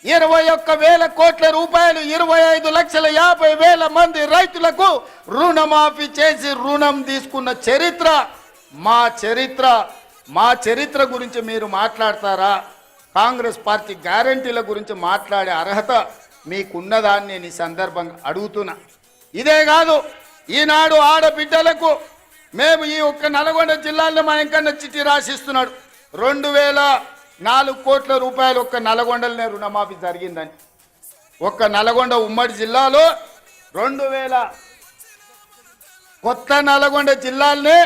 21,000 కోట్ల రూపాయలు 25,50,000 మంది రైతులకు రుణమాఫీ చేసి రుణం తీసుకున్న చరిత్ర మా చరిత్ర గురించి మీరు మాట్లాడతారా? కాంగ్రెస్ పార్టీ గ్యారంటీల గురించి మాట్లాడే అర్హత మీకున్నదాన్ని నేను ఈ సందర్భంగా అడుగుతున్నా. ఇదే కాదు, ఈనాడు ఆడబిడ్డలకు మేము ఈ ఒక్క నల్గొండ జిల్లాలో మా ఎంకన్న చిట్టి రాసిస్తున్నాడు. 2,004 కోట్ల రూపాయలు ఒక్క నల్గొండలనే రుణమాఫీ జరిగిందని. ఒక్క నల్గొండ ఉమ్మడి జిల్లాలో 2,000 కొత్త నల్గొండ జిల్లాలనే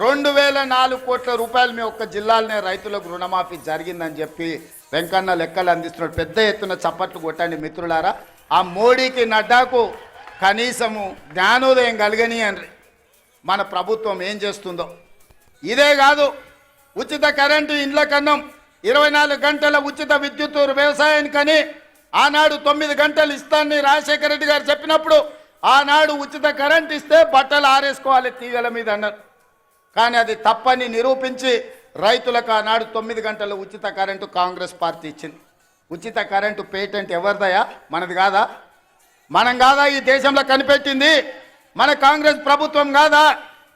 2,004 కోట్ల రూపాయలు మీ ఒక్క జిల్లాలనే రైతులకు రుణమాఫీ జరిగిందని చెప్పి వెంకన్న లెక్కలు అందిస్తున్నాడు. పెద్ద ఎత్తున చప్పట్లు కొట్టండి మిత్రులారా. ఆ మోడీకి నడ్డాకు కనీసము జ్ఞానోదయం కలగని అని మన ప్రభుత్వం ఏం చేస్తుందో. ఇదే కాదు, ఉచిత కరెంటు ఇండ్ల కన్నం, 24 గంటల ఉచిత విద్యుత్ వ్యవసాయానికని ఆనాడు 9 గంటలు ఇస్తానని రాజశేఖర రెడ్డి గారు చెప్పినప్పుడు ఆనాడు ఉచిత కరెంట్ ఇస్తే బట్టలు ఆరేసుకోవాలి తీగల మీద అన్నారు. కానీ అది తప్పని నిరూపించి రైతులకు ఆనాడు 9 గంటల ఉచిత కరెంటు కాంగ్రెస్ పార్టీ ఇచ్చింది. ఉచిత కరెంటు పేటెంట్ ఎవరిదయా? మనది కాదా? మనం కాదా ఈ దేశంలో కనిపెట్టింది? మన కాంగ్రెస్ ప్రభుత్వం కాదా?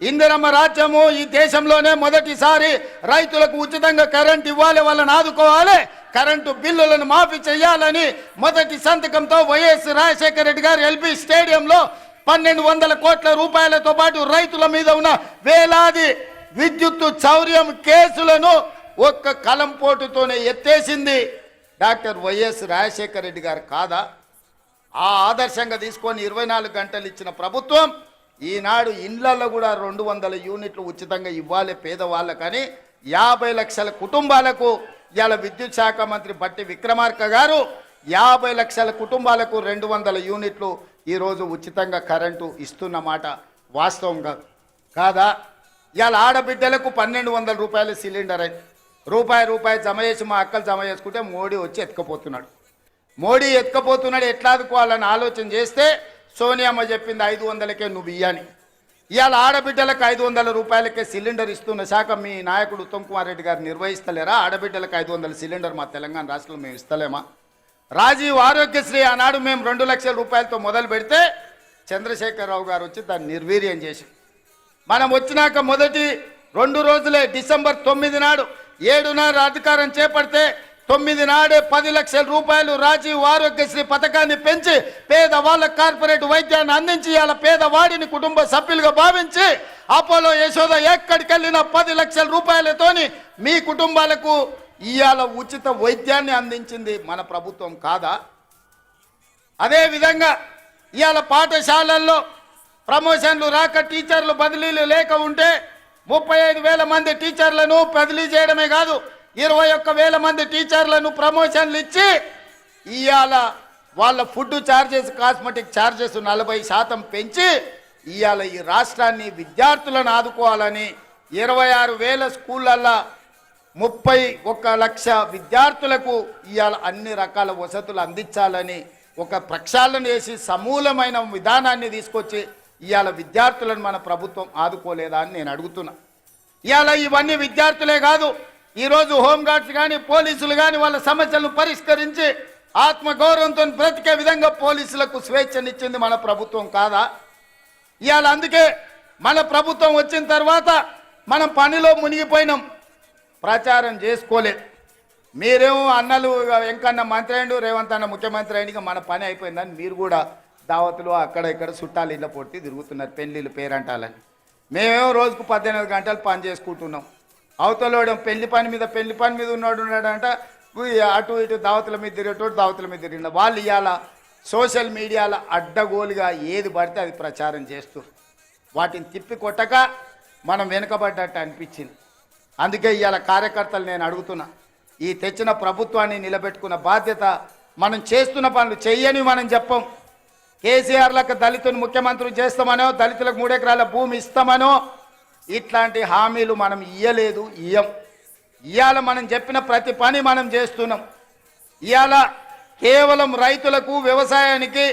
ఇందిరమ్మ రాజ్యము ఈ దేశంలోనే మొదటిసారి రైతులకు ఉచితంగా కరెంట్ ఇవ్వాలి, వాళ్ళని ఆదుకోవాలి, కరెంటు బిల్లులను మాఫీ చేయాలని మొదటి సంతకంతో వైఎస్ రాజశేఖర రెడ్డి గారు ఎల్బీ స్టేడియంలో 1,200 కోట్ల రూపాయలతో పాటు రైతుల మీద ఉన్న వేలాది విద్యుత్తు చౌర్యం కేసులను ఒక్క కలంపోటుతోనే ఎత్తేసింది డాక్టర్ వైఎస్ రాజశేఖర రెడ్డి గారు కాదా? ఆ ఆదర్శంగా తీసుకొని 24 గంటలు ఇచ్చిన ప్రభుత్వం ఈనాడు ఇండ్లలో కూడా 200 యూనిట్లు ఉచితంగా ఇవ్వాలి పేదవాళ్ళకని 50 లక్షల కుటుంబాలకు ఇవాళ విద్యుత్ శాఖ మంత్రి బట్టి విక్రమార్క గారు 50 లక్షల కుటుంబాలకు 200 యూనిట్లు ఈరోజు ఉచితంగా కరెంటు ఇస్తున్నమాట వాస్తవంగా కాదా? ఇవాళ ఆడబిడ్డలకు 1,200 రూపాయల సిలిండర్ అయింది. రూపాయి జమ చేసి మా అక్కలు జమ చేసుకుంటే మోడీ వచ్చి ఎత్తుకపోతున్నాడు. ఎట్లా ఆదుకోవాలని ఆలోచన చేస్తే సోనియమ్మ చెప్పింది 500కే నువ్వు ఇయ్యని. ఇవాళ ఆడబిడ్డలకు 500 రూపాయలకే సిలిండర్ ఇస్తున్న శాఖ మీ నాయకుడు ఉత్తమ్ కుమార్ రెడ్డి గారు నిర్వహిస్తలేరా? ఆడబిడ్డలకు 500 సిలిండర్ మా తెలంగాణ రాష్ట్రంలో మేము ఇస్తలేమా? రాజీవ్ ఆరోగ్యశ్రీ ఆనాడు మేము 2 లక్షల రూపాయలతో మొదలు పెడితే చంద్రశేఖరరావు గారు వచ్చి దాన్ని నిర్వీర్యం చేసి మనం వచ్చినాక మొదటి 2 రోజులే డిసెంబర్ 9 నాడు 7 అధికారం చేపడితే 9 నాడే 10 లక్షల రూపాయలు రాజీవ్ ఆరోగ్యశ్రీ పథకాన్ని పెంచి పేదవాళ్ళ కార్పొరేట్ వైద్యాన్ని అందించి ఇవాళ పేదవాడిని కుటుంబ సభ్యులుగా భావించి అపోలో యశోద ఎక్కడికి వెళ్ళిన 10 లక్షల రూపాయలతోని మీ కుటుంబాలకు ఇవాళ ఉచిత వైద్యాన్ని అందించింది మన ప్రభుత్వం కాదా? అదేవిధంగా ఇవాళ పాఠశాలల్లో ప్రమోషన్లు రాక టీచర్లు బదిలీలు లేక ఉంటే 35,000 మంది టీచర్లను బదిలీ చేయడమే కాదు 21,000 మంది టీచర్లను ప్రమోషన్లు ఇచ్చి ఇవాళ వాళ్ళ ఫుడ్ ఛార్జెస్ కాస్మెటిక్ ఛార్జెస్ 40% పెంచి ఇవాళ ఈ రాష్ట్రాన్ని విద్యార్థులను ఆదుకోవాలని 26,000 స్కూళ్ళల్లో 31 లక్ష విద్యార్థులకు ఇవాళ అన్ని రకాల వసతులు అందించాలని ఒక ప్రక్షాళన చేసి సమూలమైన విధానాన్ని తీసుకొచ్చి ఇవాళ విద్యార్థులను మన ప్రభుత్వం ఆదుకోలేదా అని నేను అడుగుతున్నా. ఇవాళ ఇవన్నీ విద్యార్థులే కాదు, ఈరోజు హోంగార్డ్స్ కానీ పోలీసులు కానీ వాళ్ళ సమస్యలను పరిష్కరించి ఆత్మగౌరవంతో బ్రతికే విధంగా పోలీసులకు స్వేచ్ఛనిచ్చింది మన ప్రభుత్వం కాదా? ఇవాళ అందుకే మన ప్రభుత్వం వచ్చిన తర్వాత మనం పనిలో మునిగిపోయినాం, ప్రచారం చేసుకోలేదు. మీరేమో అన్నలు వెంకన్న మంత్రి అయిండు, రేవంత్ అన్న ముఖ్యమంత్రి అయిన మన పని అయిపోయిందని మీరు కూడా దావతులు అక్కడ ఇక్కడ చుట్టాలు ఇళ్ళ పొట్టి తిరుగుతున్నారు పెళ్ళిళ్ళు పేరంటాలని. మేమేమో రోజుకు 18 గంటలు పని చేసుకుంటున్నాం. అవతలోడు పెళ్లి పని మీద ఉన్నాడంట అటు ఇటు దావతుల మీద తిరిగేటోడు దావతుల మీద తిరిగిన వాళ్ళు ఇవాళ సోషల్ మీడియాలో అడ్డగోలుగా ఏది పడితే అది ప్రచారం చేస్తూ వాటిని తిప్పి కొట్టక మనం వెనుకబడ్డట్టు అనిపించింది. అందుకే ఇవాళ కార్యకర్తలు నేను అడుగుతున్నా, ఈ తెచ్చిన ప్రభుత్వాన్ని నిలబెట్టుకున్న బాధ్యత మనం చేస్తున్న పనులు చెయ్యని మనం చెప్పం. కేసీఆర్లకు దళితుని ముఖ్యమంత్రి చేస్తామనో దళితులకు 3 ఎకరాల భూమి ఇస్తామనో ఇట్లాంటి హామీలు మనం ఇయ్యలేదు, ఇవాళ మనం చెప్పిన ప్రతి పని మనం చేస్తున్నాం. ఇవాళ కేవలం రైతులకు వ్యవసాయానికి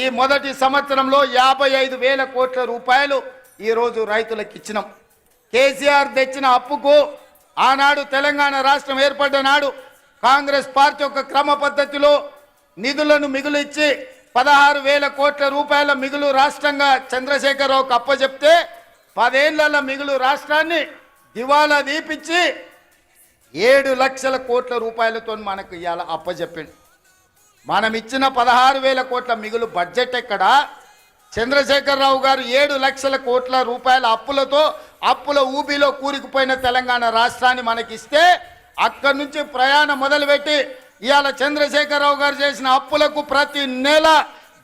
ఈ మొదటి సంవత్సరంలో 55,000 కోట్ల రూపాయలు ఈరోజు రైతులకు ఇచ్చినాం. కేసీఆర్ తెచ్చిన అప్పుకు ఆనాడు తెలంగాణ రాష్ట్రం ఏర్పడ్డ నాడు కాంగ్రెస్ పార్టీ ఒక క్రమ పద్ధతిలో నిధులను మిగులు ఇచ్చి 16,000 కోట్ల రూపాయల మిగులు రాష్ట్రంగా చంద్రశేఖరరావుకు అప్పచెప్తే 10 ఏళ్ల మిగులు రాష్ట్రాన్ని దివాలా దీపించి 7 లక్షల కోట్ల రూపాయలతో మనకు ఇవాళ అప్పచెప్పిండు. మనం ఇచ్చిన 16,000 కోట్ల మిగులు బడ్జెట్ ఎక్కడ? చంద్రశేఖరరావు గారు 7 లక్షల కోట్ల రూపాయల అప్పులతో అప్పుల ఊబిలో కూరుకుపోయిన తెలంగాణ రాష్ట్రాన్ని మనకిస్తే అక్కడి నుంచి ప్రయాణం మొదలుపెట్టి ఇవాళ చంద్రశేఖరరావు గారు చేసిన అప్పులకు ప్రతి నెల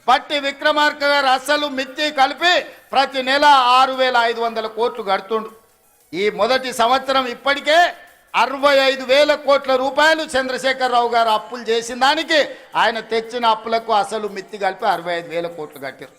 బట్టి విక్రమార్క గారు అసలు మిత్తి కలిపి ప్రతి నెల 6,500 కోట్లు కడుతుండు. ఈ మొదటి సంవత్సరం ఇప్పటికే 65,000 కోట్ల రూపాయలు చంద్రశేఖరరావు గారు అప్పులు చేసిన దానికి ఆయన తెచ్చిన అప్పులకు అసలు మిత్తి కలిపి 65,000 కోట్లు కట్టారు.